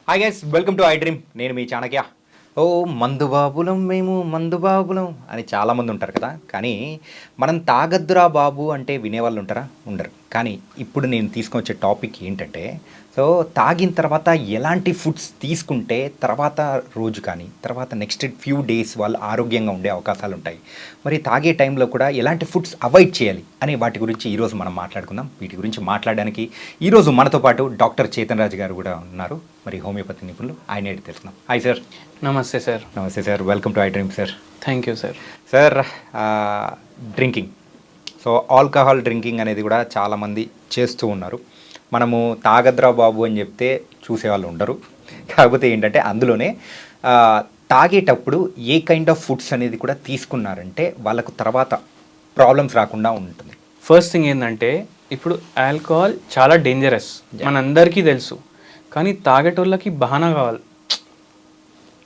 Hi guys, welcome to I dream. నేను మీ చాణక్య. ఓ మందు బాబులం మేము మందు బాబులం అని చాలామంది ఉంటారు కదా. కానీ మనం తాగద్దురా బాబు అంటే వినేవాళ్ళు ఉంటారా? ఉండరు. కానీ ఇప్పుడు నేను తీసుకొచ్చే టాపిక్ ఏంటంటే, సో తాగిన తర్వాత ఎలాంటి ఫుడ్స్ తీసుకుంటే తర్వాత రోజు కానీ తర్వాత నెక్స్ట్ ఫ్యూ డేస్ వాళ్ళు ఆరోగ్యంగా ఉండే అవకాశాలు ఉంటాయి. మరి తాగే టైంలో కూడా ఎలాంటి ఫుడ్స్ అవాయిడ్ చేయాలి అనే వాటి గురించి ఈరోజు మనం మాట్లాడుకుందాం. వీటి గురించి మాట్లాడడానికి ఈరోజు మనతో పాటు డాక్టర్ చేతన్ రాజు గారు కూడా ఉన్నారు. మరి హోమియోపతి నిపుణులు, ఆయన ఏంటి తెలుసుకుందాం. Hi sir. నమస్తే సార్. నమస్తే sir, welcome to I dream sir. Thank you sir. Sir, drinking, so alcohol drinking అనేది కూడా చాలామంది చేస్తూ ఉన్నారు. మనము తాగద్రా బాబు అని చెప్తే చూసేవాళ్ళు ఉండరు. కాకపోతే ఏంటంటే అందులోనే తాగేటప్పుడు ఏ కైండ్ ఆఫ్ ఫుడ్స్ అనేది కూడా తీసుకున్నారంటే వాళ్ళకు తర్వాత ప్రాబ్లమ్స్ రాకుండా ఉంటుంది. ఫస్ట్ థింగ్ ఏంటంటే, ఇప్పుడు ఆల్కహాల్ చాలా డేంజరస్, మనందరికీ తెలుసు. కానీ తాగేటోళ్ళకి బహానా కావాలి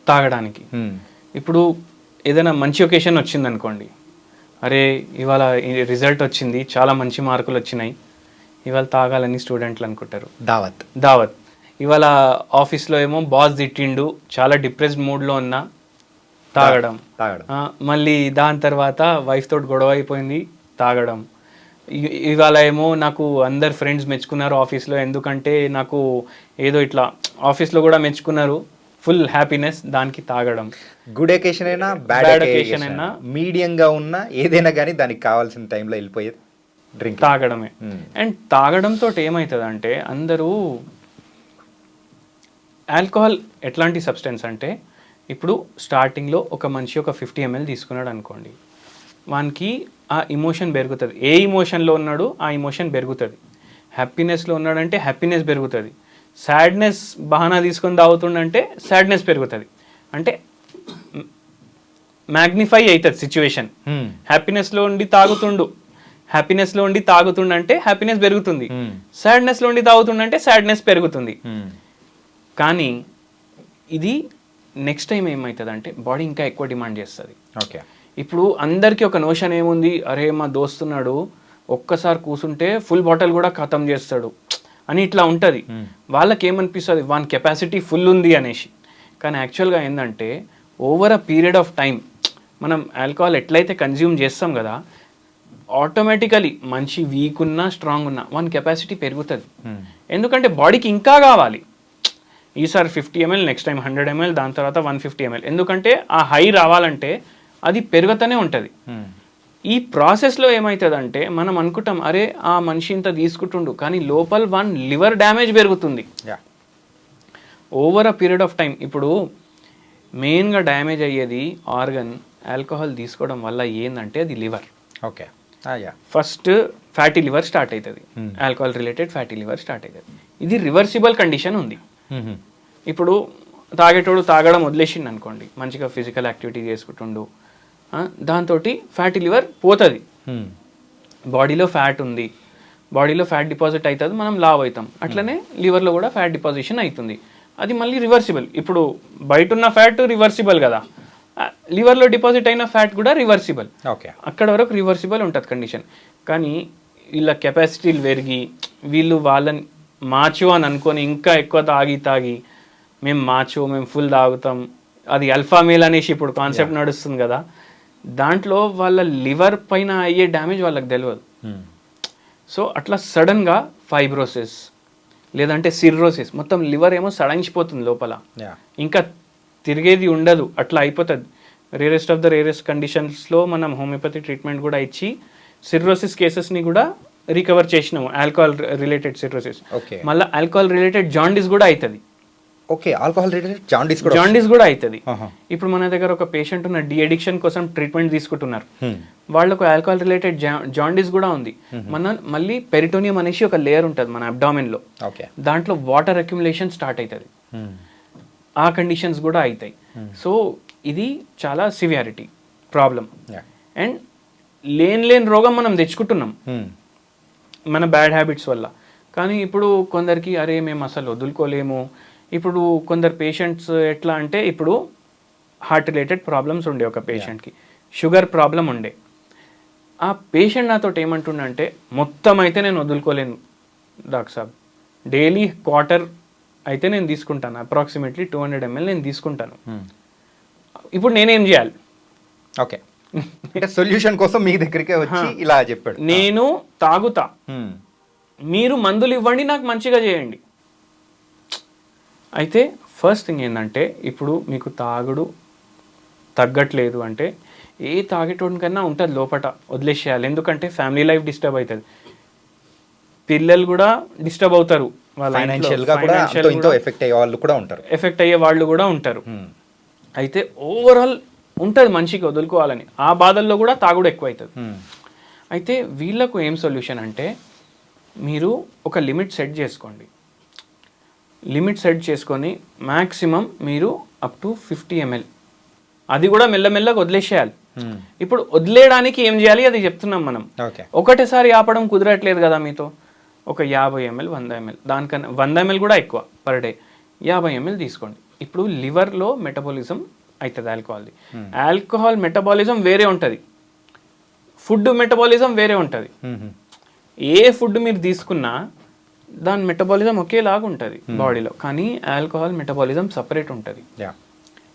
తాగడానికి. ఇప్పుడు ఏదైనా మంచి ఒకేషన్ వచ్చింది అనుకోండి, అరే ఇవాళ రిజల్ట్ వచ్చింది, చాలా మంచి మార్కులు వచ్చినాయి, ఇవాళ తాగాలని స్టూడెంట్లు అనుకుంటారు. దావత్ ఇవాళ ఆఫీస్లో ఏమో బాస్ తిట్టిండు, చాలా డిప్రెస్డ్ మూడ్లో ఉన్నా, తాగడం. మళ్ళీ దాని తర్వాత వైఫ్ తోటి గొడవ అయిపోయింది, తాగడం. ఇవాళ ఏమో నాకు అందరు ఫ్రెండ్స్ మెచ్చుకున్నారు ఆఫీస్లో, ఎందుకంటే నాకు ఏదో ఇట్లా ఆఫీస్లో కూడా మెచ్చుకున్నారు, ఫుల్ హ్యాపీనెస్, దానికి తాగడం. గుడ్ ఎకేషన్ అయినా బ్యాడ్ ఎకేషన్ అయినా మీడియంగా ఉన్న ఏదైనా కానీ దానికి కావాల్సిన టైంలో వెళ్ళిపోయేది డ్రింక్, తాగడమే. అండ్ తాగడంతో ఏమవుతుంది అంటే, అందరూ ఆల్కహాల్ ఎట్లాంటి సబ్స్టెన్స్ అంటే, ఇప్పుడు స్టార్టింగ్లో ఒక మనిషి ఒక 50 ml తీసుకున్నాడు అనుకోండి, వానికి ఆ ఇమోషన్ పెరుగుతుంది. ఏ ఇమోషన్లో ఉన్నాడు ఆ ఇమోషన్ పెరుగుతుంది. హ్యాపీనెస్లో ఉన్నాడంటే హ్యాపీనెస్ పెరుగుతుంది. సాడ్నెస్ బహానా తీసుకొని తాగుతుండంటే సాడ్నెస్ పెరుగుతుంది. అంటే మ్యాగ్నిఫై అవుతుంది సిచ్యువేషన్. హ్యాపీనెస్లో ఉండి తాగుతుండంటే హ్యాపీనెస్ పెరుగుతుంది. సాడ్నెస్లో ఉండి తాగుతుండంటే సాడ్నెస్ పెరుగుతుంది. కానీ ఇది నెక్స్ట్ టైం ఏమవుతుంది అంటే, బాడీ ఇంకా ఎక్కువ డిమాండ్ చేస్తుంది. ఓకే, ఇప్పుడు అందరికీ ఒక నోషన్ ఏముంది, అరే మా దోస్తున్నాడు ఒక్కసారి కూసుంటే ఫుల్ బాటిల్ కూడా ఖతం చేస్తాడు అని ఇట్లా ఉంటుంది. వాళ్ళకి ఏమనిపిస్తుంది, వాని కెపాసిటీ ఫుల్ ఉంది అనేసి. కానీ యాక్చువల్గా ఏంటంటే, over a period of time మనం ఆల్కహాల్ ఎట్లయితే కన్జ్యూమ్ చేస్తాం కదా, ఆటోమేటికలీ మంచి వీక్ ఉన్నా స్ట్రాంగ్ ఉన్నా వాని కెపాసిటీ పెరుగుతుంది. ఎందుకంటే బాడీకి ఇంకా కావాలి. ఈసారి 50 ml, నెక్స్ట్ టైం 100 ml, దాని తర్వాత 150 ml. ఎందుకంటే ఆ హై రావాలంటే అది పెరుగుతూనే ఉంటుంది. ఈ ప్రాసెస్లో ఏమవుతుందంటే, మనం అనుకుంటాం అరే ఆ మనిషి ఇంత తీసుకుంటుండు, కానీ లోపల వన్ లివర్ డ్యామేజ్ పెరుగుతుంది over a period of time. ఇప్పుడు మెయిన్గా డ్యామేజ్ అయ్యేది ఆర్గన్ ఆల్కహాల్ తీసుకోవడం వల్ల ఏంటంటే అది liver. Okay, first fatty liver start అవుతుంది, alcohol related fatty liver start అవుతుంది. ఇది రివర్సిబుల్ కండిషన్ ఉంది. ఇప్పుడు తాగేటోడు తాగడం వదిలేసిండు అనుకోండి, మంచిగా ఫిజికల్ యాక్టివిటీ చేసుకుంటుండు, దాంతో ఫ్యాటీ లివర్ పోతుంది. బాడీలో ఫ్యాట్ ఉంది, బాడీలో ఫ్యాట్ డిపాజిట్ అవుతుంది, మనం లావ్ అవుతాం. అట్లనే లివర్లో కూడా ఫ్యాట్ డిపాజిషన్ అవుతుంది. అది మళ్ళీ రివర్సిబుల్. ఇప్పుడు బయట ఉన్న ఫ్యాట్ రివర్సిబుల్ కదా, లివర్లో డిపాజిట్ అయిన ఫ్యాట్ కూడా రివర్సిబుల్. ఓకే, అక్కడ వరకు రివర్సిబుల్ ఉంటుంది కండిషన్. కానీ వీళ్ళ కెపాసిటీలు పెరిగి వీళ్ళు వాళ్ళని మాచో అని అనుకొని ఇంకా ఎక్కువ తాగి మేము ఫుల్ తాగుతాం, అది అల్ఫా మేల్ అనేసి ఇప్పుడు కాన్సెప్ట్ నడుస్తుంది కదా, దాంట్లో వాళ్ళ లివర్ పైన అయ్యే డ్యామేజ్ వాళ్ళకి తెలియదు. సో అట్లా సడన్గా ఫైబ్రోసిస్ లేదంటే సిర్రోసిస్, మొత్తం లివర్ ఏమో సడలించిపోతుంది లోపల, ఇంకా తిరిగేది ఉండదు, అట్లా అయిపోతుంది. రేరెస్ట్ ఆఫ్ ద రేరెస్ట్ కండిషన్స్లో మనం హోమియోపతి ట్రీట్మెంట్ కూడా ఇచ్చి సిర్రోసిస్ కేసెస్ని కూడా రికవర్ చేసినాము. ఆల్కహాల్ రిలేటెడ్ సిర్రోసిస్, మళ్ళీ ఆల్కహాల్ రిలేటెడ్ జాండీస్ కూడా అవుతుంది. ఓకే, ఆల్కహాల్ రిలేటెడ్ జాండీస్ కూడా అవుతుంది. ఇప్పుడు మన దగ్గర ఒక పేషెంట్ ఉన్న డి అడిక్షన్ కోసం ట్రీట్మెంట్ తీసుకుంటున్నారు, వాళ్ళకు ఆల్కహాల్ రిలేటెడ్ జాండీస్ కూడా ఉంది. మళ్ళీ పెరిటోనియం అనేసి ఒక లేయర్ ఉంటుంది మన అబ్డామిన్ లో, దాంట్లో వాటర్ అక్యుములేషన్ స్టార్ట్ అవుతుంది, ఆ కండిషన్స్ కూడా అవుతాయి. సో ఇది చాలా సివియారిటీ ప్రాబ్లం. అండ్ లేని రోగం మనం తెచ్చుకుంటున్నాం మన బ్యాడ్ హ్యాబిట్స్ వల్ల. కానీ ఇప్పుడు కొందరికి అరే మేము అసలు వదులుకోలేము. ఇప్పుడు కొందరు పేషెంట్స్ ఎట్లా అంటే, ఇప్పుడు హార్ట్ రిలేటెడ్ ప్రాబ్లమ్స్ ఉండే ఒక పేషెంట్కి, షుగర్ ప్రాబ్లం ఉండే, ఆ పేషెంట్ నాతో ఏమంటుండంటే, మొత్తం అయితే నేను వదులుకోలేను డాక్టర్ సాబ్, డైలీ క్వార్టర్ అయితే నేను తీసుకుంటాను అప్రాక్సిమేట్లీ 200 ml నేను తీసుకుంటాను. ఇప్పుడు నేనేం చేయాలి? ఓకే, అంటే సొల్యూషన్ కోసం మీ దగ్గరికే వచ్చి ఇలా చెప్పాడు. నేను తాగుతా, మీరు మందులు ఇవ్వండి, నాకు మంచిగా చేయండి. అయితే ఫస్ట్ థింగ్ ఏంటంటే, ఇప్పుడు మీకు తాగుడు తగ్గట్లేదు అంటే ఏ తాగేటోనికన్నా ఉంటుంది లోపట, వదిలేసేయాలి. ఎందుకంటే ఫ్యామిలీ లైఫ్ డిస్టర్బ్ అవుతుంది, పిల్లలు కూడా డిస్టర్బ్ అవుతారు, వాళ్ళ ఫైనాన్షియల్గా కూడా ఎంతో ఎఫెక్ట్ అయ్యే వాళ్ళు కూడా ఉంటారు, ఎఫెక్ట్ అయ్యే వాళ్ళు కూడా ఉంటారు. అయితే ఓవరాల్ ఉంటుంది మనిషికి వదులుకోవాలని, ఆ బాధల్లో కూడా తాగుడు ఎక్కువ అవుతుంది. అయితే వీళ్ళకు ఏం సొల్యూషన్ అంటే, మీరు ఒక లిమిట్ సెట్ చేసుకోండి. లిమిట్ సెట్ చేసుకొని మ్యాక్సిమం మీరు అప్ టు 50 ml, అది కూడా మెల్లమెల్లగా వదిలేసేయాలి. ఇప్పుడు వదిలేయడానికి ఏం చేయాలి అది చెప్తున్నాం మనం. ఒకటేసారి ఆపడం కుదరట్లేదు కదా మీతో, ఒక 50 ml 100 ml, దానికన్నా 100 ml కూడా ఎక్కువ పర్ డే, 50 ml తీసుకోండి. ఇప్పుడు లివర్లో మెటబాలిజం అవుతుంది ఆల్కహాల్ది. ఆల్కహాల్ మెటబాలిజం వేరే ఉంటుంది, ఫుడ్ మెటబాలిజం వేరే ఉంటుంది. ఏ ఫుడ్ మీరు తీసుకున్నా దాని మెటబాలిజం ఒకేలాగా ఉంటుంది బాడీలో, కానీ ఆల్కహాల్ మెటబాలిజం సపరేట్ ఉంటుంది.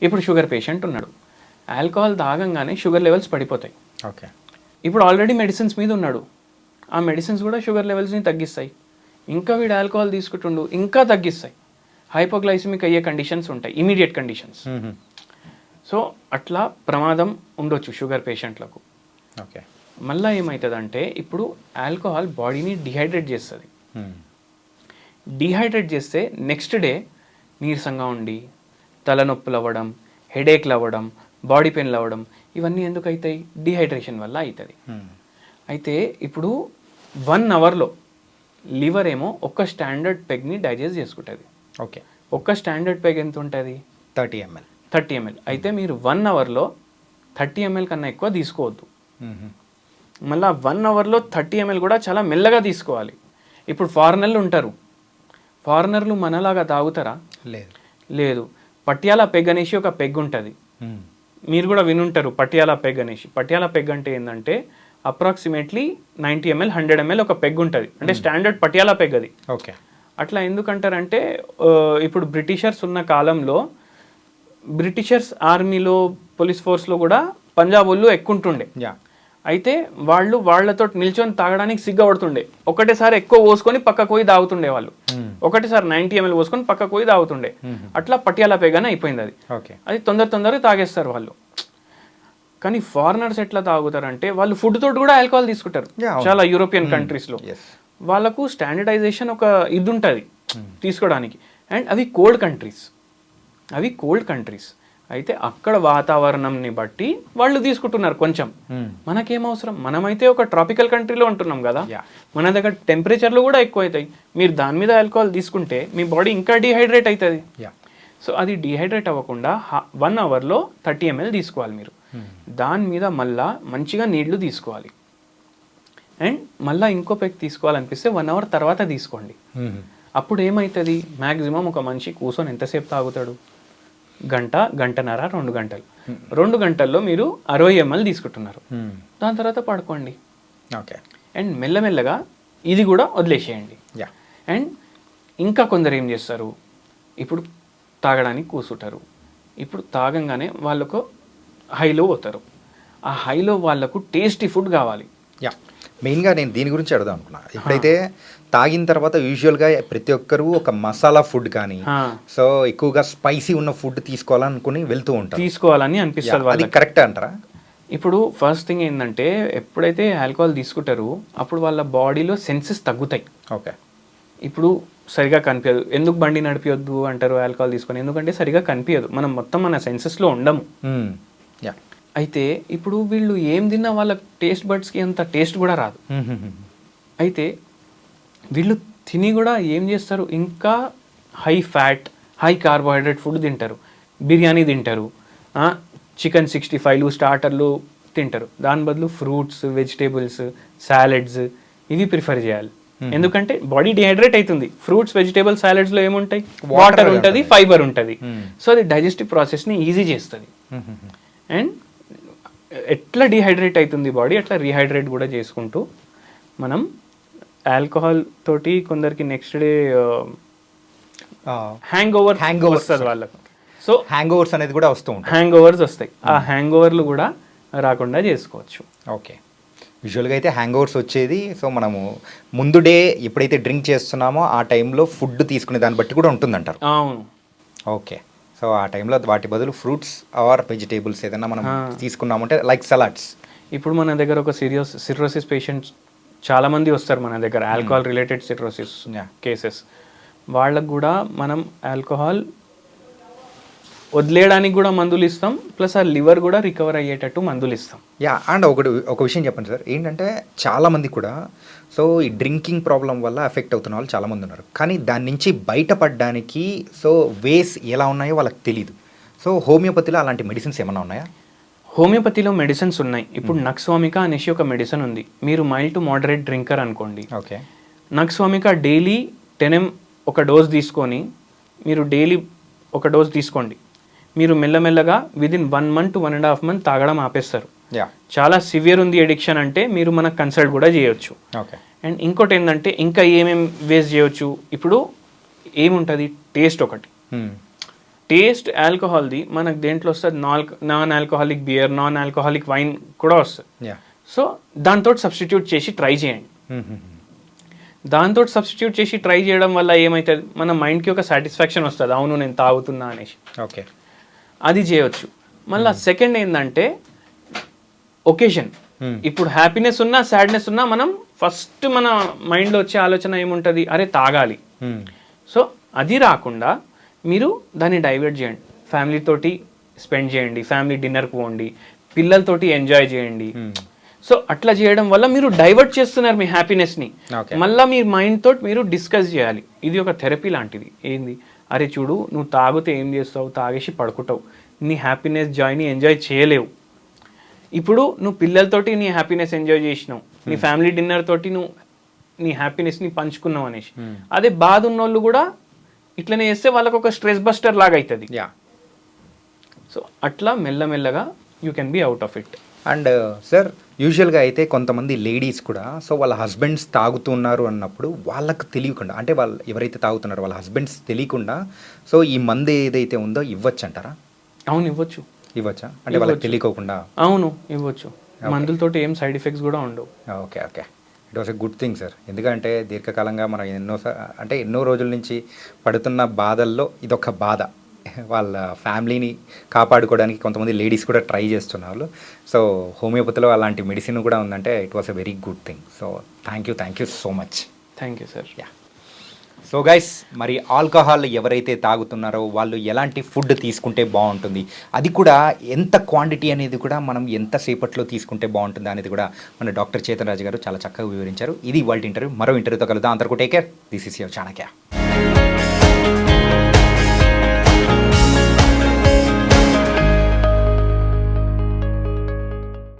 ఇప్పుడు షుగర్ పేషెంట్ ఉన్నాడు, ఆల్కహాల్ తాగంగానే షుగర్ లెవెల్స్ పడిపోతాయి. ఓకే, ఇప్పుడు ఆల్రెడీ మెడిసిన్స్ మీద ఉన్నాడు, ఆ మెడిసిన్స్ కూడా షుగర్ లెవెల్స్ని తగ్గిస్తాయి. ఇంకా వీడు ఆల్కహాల్ తీసుకుంటుండు, ఇంకా తగ్గిస్తాయి. హైపోగ్లైసిమిక్ అయ్యే కండిషన్స్ ఉంటాయి, ఇమీడియట్ కండిషన్స్. సో అట్లా ప్రమాదం ఉండొచ్చు షుగర్ పేషెంట్లకు. ఓకే, మళ్ళీ ఏమవుతుందంటే, ఇప్పుడు ఆల్కహాల్ బాడీని డిహైడ్రేట్ చేస్తుంది. డిహైడ్రేట్ చేస్తే నెక్స్ట్ డే నీరసంగా ఉండి తలనొప్పులు అవ్వడం, హెడేక్లు అవ్వడం, బాడీ పెయిన్లు అవ్వడం, ఇవన్నీ ఎందుకు అవుతాయి? డిహైడ్రేషన్ వల్ల అవుతుంది. అయితే ఇప్పుడు 1 అవర్లో లివర్ ఏమో ఒక స్టాండర్డ్ పెగ్ని డైజెస్ట్ చేసుకుంటుంది. ఓకే, ఒక్క స్టాండర్డ్ పెగ్ ఎంత ఉంటుంది? 30 ml. అయితే మీరు 1 అవర్లో 30 ml కన్నా ఎక్కువ తీసుకోవద్దు. మళ్ళీ 1 అవర్లో 30 ml కూడా చాలా మెల్లగా తీసుకోవాలి. ఇప్పుడు ఫారినర్లు ఉంటారు, ఫారినర్లు మనలాగా తాగుతారా? లేదు. పటియాలా పెగ్ అనేసి ఒక పెగ్ ఉంటుంది, మీరు కూడా వినుంటారు పటియాలా పెగ్ అనేసి. పటియాలా పెగ్ అంటే ఏంటంటే అప్రాక్సిమేట్లీ 90 ml 100 ml ఒక పెగ్ ఉంటుంది, అంటే స్టాండర్డ్ పటియాలా పెగ్ అది. ఓకే, అట్లా ఎందుకంటారంటే, ఇప్పుడు బ్రిటిషర్స్ ఉన్న కాలంలో బ్రిటిషర్స్ ఆర్మీలో పోలీస్ ఫోర్స్లో కూడా పంజాబ్ వాళ్ళు ఎక్కువ ఉంటుండే. అయితే వాళ్ళు వాళ్ళతో నిల్చొని తాగడానికి సిగ్గపడుతుండే, ఒకటేసారి ఎక్కువ పోసుకొని పక్కకు పోయి తాగుతుండే వాళ్ళు. ఒకటేసారి 90 ml పోసుకొని పక్కకు పోయి తాగుతుండే. అట్లా పటియాలా పెగానే అయిపోయింది అది. అది తొందరగా తాగేస్తారు వాళ్ళు. కానీ ఫారినర్స్ ఎట్లా తాగుతారంటే, వాళ్ళు ఫుడ్ తోటి కూడా ఆల్కహాల్ తీసుకుంటారు. చాలా యూరోపియన్ కంట్రీస్లో వాళ్ళకు స్టాండర్డైజేషన్ ఒక ఇది ఉంటుంది తీసుకోవడానికి. అండ్ అవి కోల్డ్ కంట్రీస్, అయితే అక్కడ వాతావరణంని బట్టి వాళ్ళు తీసుకుంటున్నారు కొంచెం. మనకేం అవసరం, మనమైతే ఒక ట్రాపికల్ కంట్రీలో ఉంటున్నాం కదా, మన దగ్గర టెంపరేచర్లు కూడా ఎక్కువ అవుతాయి. మీరు దాని మీద ఆల్కహాల్ తీసుకుంటే మీ బాడీ ఇంకా డిహైడ్రేట్ అవుతుంది. సో అది డిహైడ్రేట్ అవ్వకుండా 1 అవర్లో 30 ml తీసుకోవాలి మీరు. దాని మీద మళ్ళా మంచిగా నీళ్లు తీసుకోవాలి. అండ్ మళ్ళీ ఇంకో పెగ్ తీసుకోవాలనిపిస్తే 1 అవర్ తర్వాత తీసుకోండి. అప్పుడు ఏమవుతుంది, మ్యాక్సిమం ఒక మనిషి కూర్చొని ఎంతసేపు తాగుతాడు? గంటన్నర 2 గంటలు. 2 గంటల్లో మీరు 60 ml తీసుకుంటున్నారు. దాని తర్వాత పడుకోండి. ఓకే, అండ్ మెల్లమెల్లగా ఇది కూడా వదిలేసేయండి. అండ్ ఇంకా కొందరు ఏం చేస్తారు, ఇప్పుడు తాగడానికి కూర్చుంటారు, ఇప్పుడు తాగంగానే వాళ్ళకు హైలో పోతారు. ఆ హైలో వాళ్ళకు టేస్టీ ఫుడ్ కావాలి. మెయిన్గా నేను దీని గురించి అడుగుదాం అనుకున్నా. ఇప్పుడైతే తాగిన తర్వాత యూజువల్గా ప్రతి ఒక్కరు ఒక మసాలా ఫుడ్ కానీ, సో ఎక్కువగా స్పైసీ ఉన్న ఫుడ్ తీసుకోవాలనుకుని వెళ్తూ ఉంటారు, తీసుకోవాలని అనిపిస్తుంది. అది కరెక్ట్ అంటారా? ఇప్పుడు ఫస్ట్ థింగ్ ఏంటంటే, ఎప్పుడైతే ఆల్కహాల్ తీసుకుంటారో అప్పుడు వాళ్ళ బాడీలో సెన్సెస్ తగ్గుతాయి. ఓకే, ఇప్పుడు సరిగా కనిపించదు. ఎందుకు బండి నడిపియొద్దు అంటారు ఆల్కహాల్ తీసుకొని? ఎందుకంటే సరిగా కనిపించదు, మనం మొత్తం మన సెన్సెస్లో ఉండము. అయితే ఇప్పుడు వీళ్ళు ఏం తిన్నా వాళ్ళ టేస్ట్ బడ్స్కి అంత టేస్ట్ కూడా రాదు. అయితే వీళ్ళు తిని కూడా ఏం చేస్తారు, ఇంకా high fat high carbohydrate food తింటారు, బిర్యానీ తింటారు, చికెన్ 65లు స్టార్టర్లు తింటారు. దాని బదులు ఫ్రూట్స్, వెజిటేబుల్స్, సాలెడ్స్ ఇవి ప్రిఫర్ చేయాలి. ఎందుకంటే బాడీ డిహైడ్రేట్ అవుతుంది. ఫ్రూట్స్, వెజిటేబుల్, సాలెడ్స్లో ఏముంటాయి? వాటర్ ఉంటుంది, ఫైబర్ ఉంటుంది. సో అది డైజెస్టివ్ ప్రాసెస్ని ఈజీ చేస్తుంది. అండ్ ఎట్లా డిహైడ్రేట్ అవుతుంది బాడీ, అట్లా రీహైడ్రేట్ కూడా చేసుకుంటూ మనం ఆల్కహాల్ తోటి కొందరికి next day hang over Hangover వస్తుంది వాళ్ళకు. సో హ్యాంగ్ ఓవర్స్ అనేది కూడా వస్తూ ఉంటుంది. హ్యాంగ్ ఓవర్స్ వస్తాయి. ఆ హ్యాంగ్ ఓవర్లు కూడా రాకుండా చేసుకోవచ్చు. ఓకే, యూజువల్గా అయితే హ్యాంగ్ ఓవర్స్ వచ్చేది సో మనము ముందు డే ఎప్పుడైతే డ్రింక్ చేస్తున్నామో ఆ టైంలో ఫుడ్ తీసుకునే దాన్ని బట్టి కూడా ఉంటుందంటారు. అవును. ఓకే, సో ఆ టైంలో వాటి బదులు ఫ్రూట్స్ ఆర్ వెజిటేబుల్స్ ఏదైనా మనం తీసుకున్నామంటే లైక్ సలాడ్స్. ఇప్పుడు మన దగ్గర ఒక సిర్రోసిస్ పేషెంట్స్ చాలా మంది వస్తారు మన దగ్గర, alcohol related cirrhosis Yeah. Cases. వాళ్ళకు కూడా మనం ఆల్కహాల్ వదిలేయడానికి కూడా మందులు ఇస్తాం, ప్లస్ ఆ లివర్ కూడా రికవర్ అయ్యేటట్టు మందులు ఇస్తాం. యా, అండ్ ఒక విషయం చెప్పండి సార్, ఏంటంటే చాలామంది కూడా సో ఈ డ్రింకింగ్ ప్రాబ్లం వల్ల ఎఫెక్ట్ అవుతున్న వాళ్ళు చాలామంది ఉన్నారు, కానీ దాని నుంచి బయటపడడానికి సో వేస్ ఎలా ఉన్నాయో వాళ్ళకి తెలియదు. సో హోమియోపతిలో అలాంటి మెడిసిన్స్ ఏమైనా ఉన్నాయా? హోమియోపతిలో మెడిసిన్స్ ఉన్నాయి. ఇప్పుడు నక్స్వామిక అనేసి ఒక మెడిసిన్ ఉంది. మీరు మైల్డ్ టు మోడరేట్ డ్రింకర్ అనుకోండి. ఓకే, నక్స్వామిక డైలీ 10 ml ఒక డోస్ తీసుకొని మీరు డైలీ ఒక డోస్ తీసుకోండి. మీరు మెల్లమెల్లగా విదిన్ 1 month to 1.5 months తాగడం ఆపేస్తారు. యా, చాలా సివియర్ ఉంది ఎడిక్షన్ అంటే మీరు మనకు కన్సల్ట్ కూడా చేయొచ్చు. ఓకే. అండ్ ఇంకోటి ఏంటంటే ఇంకా ఏమేమి వేస్ట్ చేయొచ్చు. ఇప్పుడు ఏముంటుంది, టేస్ట్ ఒకటి. టేస్ట్ ఆల్కహాల్ది మనకు దేంట్లో వస్తుంది, non alcoholic beer, non alcoholic wine కూడా వస్తుంది. యా, సో దాంతో సబ్స్టిట్యూట్ చేసి ట్రై చేయండి. దాంతో సబ్స్టిట్యూట్ చేసి ట్రై చేయడం వల్ల ఏమవుతుంది, మన మైండ్కి ఒక సాటిస్ఫాక్షన్ వస్తుంది, అవును నేను తాగుతున్నా అనేసి. ఓకే, అది చేయొచ్చు. మళ్ళీ సెకండ్ ఏంటంటే ఒకేషన్. ఇప్పుడు హ్యాపీనెస్ ఉన్నా సాడ్నెస్ ఉన్నా మనం ఫస్ట్ మన మైండ్లో వచ్చే ఆలోచన ఏముంటుంది, అరే తాగాలి. సో అది రాకుండా మీరు దాన్ని డైవర్ట్ చేయండి. ఫ్యామిలీతోటి స్పెండ్ చేయండి, ఫ్యామిలీ డిన్నర్కి పోండి, పిల్లలతోటి ఎంజాయ్ చేయండి. సో అట్లా చేయడం వల్ల మీరు డైవర్ట్ చేస్తున్నారు మీ హ్యాపీనెస్ని. మళ్ళీ మీ మైండ్ తోటి మీరు డిస్కస్ చేయాలి. ఇది ఒక థెరపీ లాంటిది. ఏంది, అరే చూడు నువ్వు తాగితే ఏం చేస్తావు, తాగేసి పడుకుంటావు, నీ హ్యాపీనెస్ జాయ్ని ఎంజాయ్ చేయలేవు. ఇప్పుడు నువ్వు పిల్లలతోటి నీ హ్యాపీనెస్ ఎంజాయ్ చేసినావు, నీ ఫ్యామిలీ డిన్నర్ తోటి నువ్వు నీ హ్యాపీనెస్ని పంచుకున్నావు అనేసి. అదే బాధ ఉన్నోళ్ళు కూడా ఇట్లనే చేస్తే వాళ్ళకు ఒక స్ట్రెస్ బస్టర్ లాగా అవుతుంది. యా, సో అట్లా మెల్లమెల్లగా you can be out of it. And sir యూజువల్గా అయితే కొంతమంది లేడీస్ కూడా సో వాళ్ళ హస్బెండ్స్ తాగుతున్నారు అన్నప్పుడు వాళ్ళకు తెలియకుండా, అంటే వాళ్ళు ఎవరైతే తాగుతున్నారో వాళ్ళ హస్బెండ్స్ తెలియకుండా సో ఈ మందు ఏదైతే ఉందో ఇవ్వచ్చు అంటారా? అవును, ఇవ్వచ్చు. ఇవ్వచ్చా, అంటే వాళ్ళకి తెలియకోకుండా? అవును, ఇవ్వచ్చు. మందులతోటి ఏం సైడ్ ఎఫెక్ట్స్ కూడా ఉండవు. Okay, okay. It was a good thing sir. ఎందుకంటే దీర్ఘకాలంగా మనం ఎన్నో రోజుల నుంచి పడుతున్న బాధల్లో ఇదొక బాధ. వాళ్ళ ఫ్యామిలీని కాపాడుకోవడానికి కొంతమంది లేడీస్ కూడా ట్రై చేస్తున్నారు. సో హోమియోపతిలో అలాంటి మెడిసిన్ కూడా ఉందంటే it was a very good thing. So thank you so much. Thank you sir. Yeah, so guys, మరి ఆల్కహాల్ ఎవరైతే తాగుతున్నారో వాళ్ళు ఎలాంటి ఫుడ్ తీసుకుంటే బాగుంటుంది, అది కూడా ఎంత క్వాంటిటీ అనేది కూడా మనం ఎంతసేపట్లో తీసుకుంటే బాగుంటుంది అనేది కూడా మన డాక్టర్ చేతన్ రాజు గారు చాలా చక్కగా వివరించారు. ఇది ఇవాల్టి ఇంటర్వ్యూ. మరో ఇంటర్వ్యూతో కలుద్దాం. అందరికీ take care. This is your Chanakya.